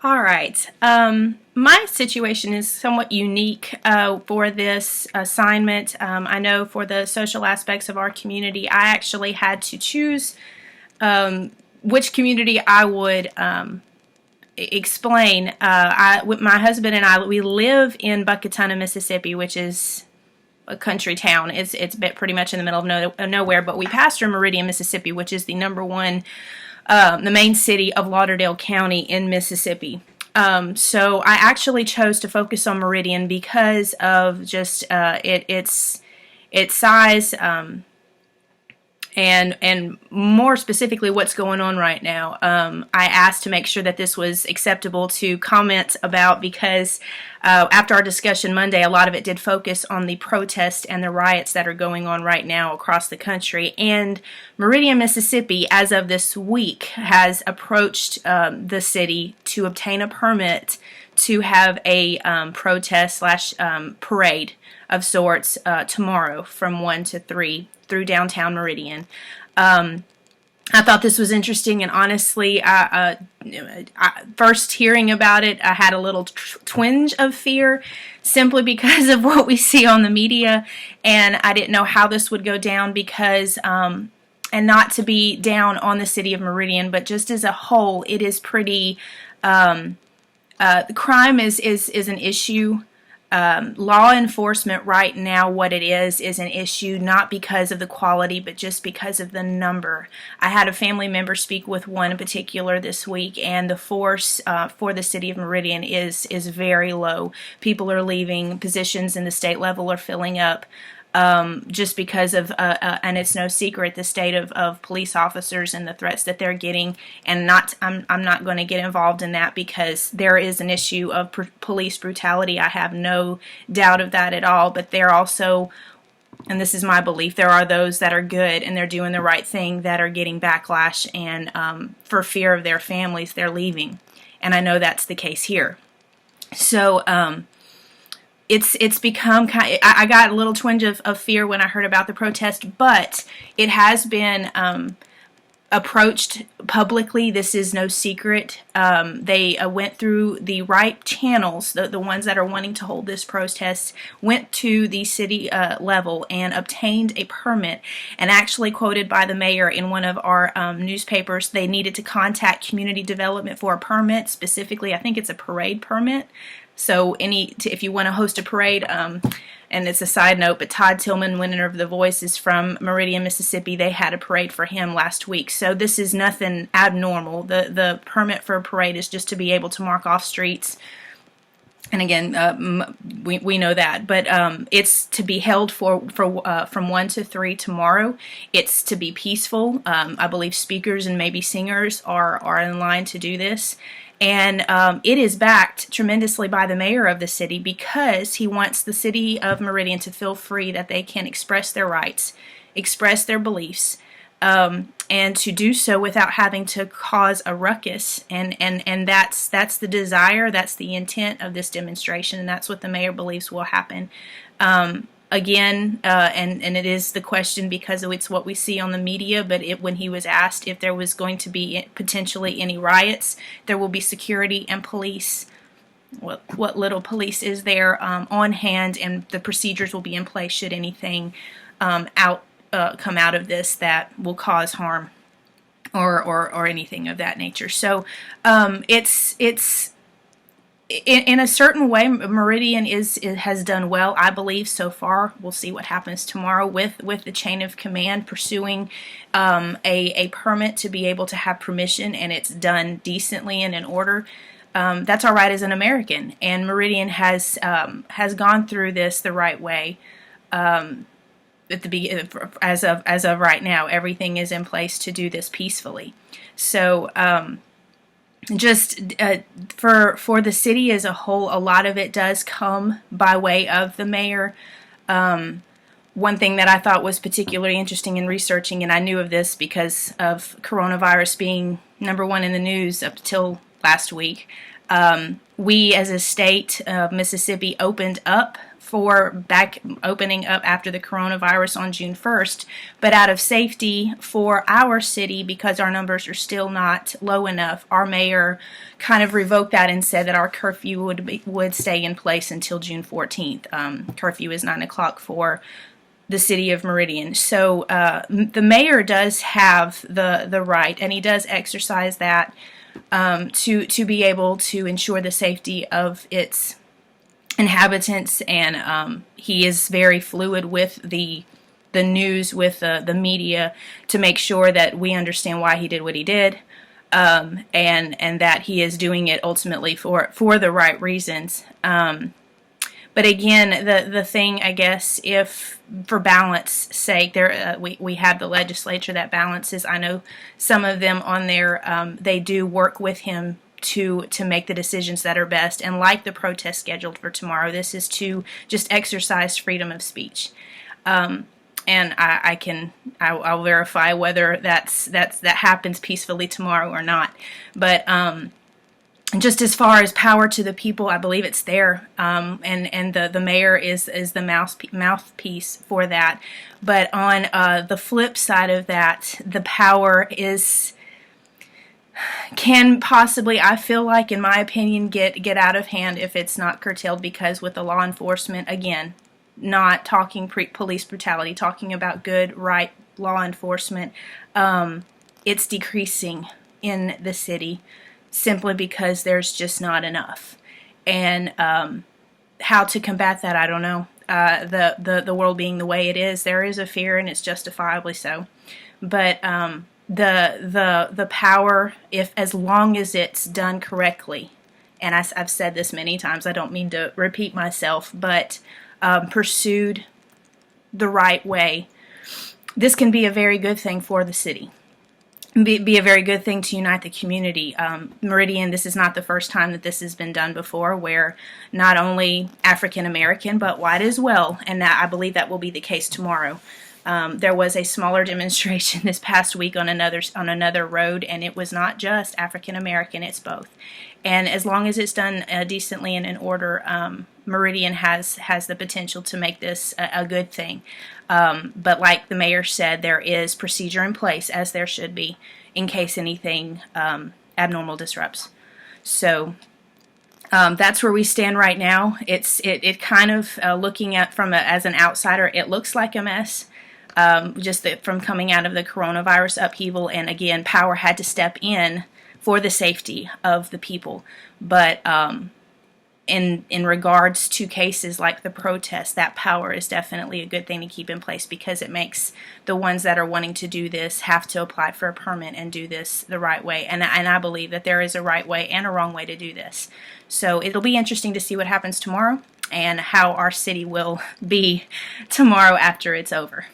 All right. My situation is somewhat unique for this assignment. I know for the social aspects of our community, I actually had to choose which community I would explain. With my husband and I, we live in Buckatuna, Mississippi, which is a country town. It's pretty much in the middle of nowhere, but we pastor Meridian, Mississippi, which is the number one, the main city of Lauderdale County in Mississippi. So I actually chose to focus on Meridian because of just its size, and more specifically what's going on right now. I asked to make sure that this was acceptable to comment about because after our discussion Monday, a lot of it did focus on the protests and the riots that are going on right now across the country. And Meridian, Mississippi, as of this week, has approached the city to obtain a permit to have a protest slash parade of sorts tomorrow from 1 to 3 through downtown Meridian. I thought this was interesting, and honestly, first hearing about it, I had a little twinge of fear simply because of what we see on the media, and I didn't know how this would go down because, and not to be down on the city of Meridian, but just as a whole, it is pretty, crime is an issue. Law enforcement right now, what it is an issue not because of the quality, but just because of the number. I had a family member speak with one in particular this week, and the force for the city of Meridian is very low. People are leaving, positions in the state level are filling up. Just because of, and it's no secret, the state of police officers and the threats that they're getting, and I'm not going to get involved in that because there is an issue of police brutality. I have no doubt of that at all, but they're also, and this is my belief, there are those that are good and they're doing the right thing that are getting backlash, and for fear of their families, they're leaving. And I know that's the case here. So, it's become kind of, I got a little twinge of fear when I heard about the protest, but it has been approached publicly. This is no secret. They went through the right channels, the ones that are wanting to hold this protest, went to the city level and obtained a permit, and actually quoted by the mayor in one of our newspapers, they needed to contact community development for a permit. Specifically, I think it's a parade permit. So if you want to host a parade, and it's a side note, but Todd Tillman, winner of The Voice, is from Meridian, Mississippi. They had a parade for him last week. So this is nothing abnormal. The permit for a parade is just to be able to mark off streets. And again, we know that, but it's to be held from 1 to 3 tomorrow. It's to be peaceful. I believe speakers and maybe singers are in line to do this. And it is backed tremendously by the mayor of the city because he wants the city of Meridian to feel free that they can express their rights, express their beliefs, and to do so without having to cause a ruckus. And that's the desire, that's the intent of this demonstration, and that's what the mayor believes will happen. Again, and it is the question because it's what we see on the media, but when he was asked if there was going to be potentially any riots, there will be security and police, what little police is there on hand, and the procedures will be in place should anything come out of this that will cause harm or anything of that nature. So it's in a certain way, Meridian has done well, I believe, so far. We'll see what happens tomorrow with the chain of command pursuing a permit to be able to have permission, and it's done decently and in order. That's all right as an American, and Meridian has gone through this the right way. At the as of right now, everything is in place to do this peacefully. So. Just for the city as a whole, a lot of it does come by way of the mayor. One thing that I thought was particularly interesting in researching, and I knew of this because of coronavirus being number one in the news up till last week, we as a state of Mississippi opened up for back opening up after the coronavirus on June 1st, but out of safety for our city, because our numbers are still not low enough, our mayor kind of revoked that and said that our curfew would stay in place until June 14th. Curfew is 9 o'clock for the city of Meridian. So the mayor does have the right, and he does exercise that to be able to ensure the safety of its inhabitants, and he is very fluid with the news, with the media, to make sure that we understand why he did what he did, and that he is doing it ultimately for the right reasons. But again, the thing, I guess, if for balance sake, we have the legislature that balances. I know some of them on there, they do work with him to make the decisions that are best. And like the protest scheduled for tomorrow, this is to just exercise freedom of speech. And I'll verify whether that happens peacefully tomorrow or not. But just as far as power to the people, I believe it's there, and the mayor is the mouthpiece for that. But on the flip side of that, the power can possibly, I feel like, in my opinion, get out of hand if it's not curtailed, because with the law enforcement, again, not talking police brutality, talking about good, right law enforcement, it's decreasing in the city, simply because there's just not enough. And how to combat that, I don't know. The world being the way it is, there is a fear, and it's justifiably so. But the power, as long as it's done correctly, and I've said this many times, I don't mean to repeat myself, but pursued the right way, this can be a very good thing for the city. Be a very good thing to unite the community. Meridian, this is not the first time that this has been done before, where not only African American but white as well, and that I believe that will be the case tomorrow. There was a smaller demonstration this past week on another road, and it was not just African American; it's both. And as long as it's done decently and in order, Meridian has the potential to make this a good thing. But like the mayor said, there is procedure in place, as there should be, in case anything abnormal disrupts. So that's where we stand right now. It kind of, looking at as an outsider, it looks like a mess. From coming out of the coronavirus upheaval, and again, power had to step in for the safety of the people. But in regards to cases like the protest, that power is definitely a good thing to keep in place, because it makes the ones that are wanting to do this have to apply for a permit and do this the right way. And I believe that there is a right way and a wrong way to do this. So it'll be interesting to see what happens tomorrow and how our city will be tomorrow after it's over.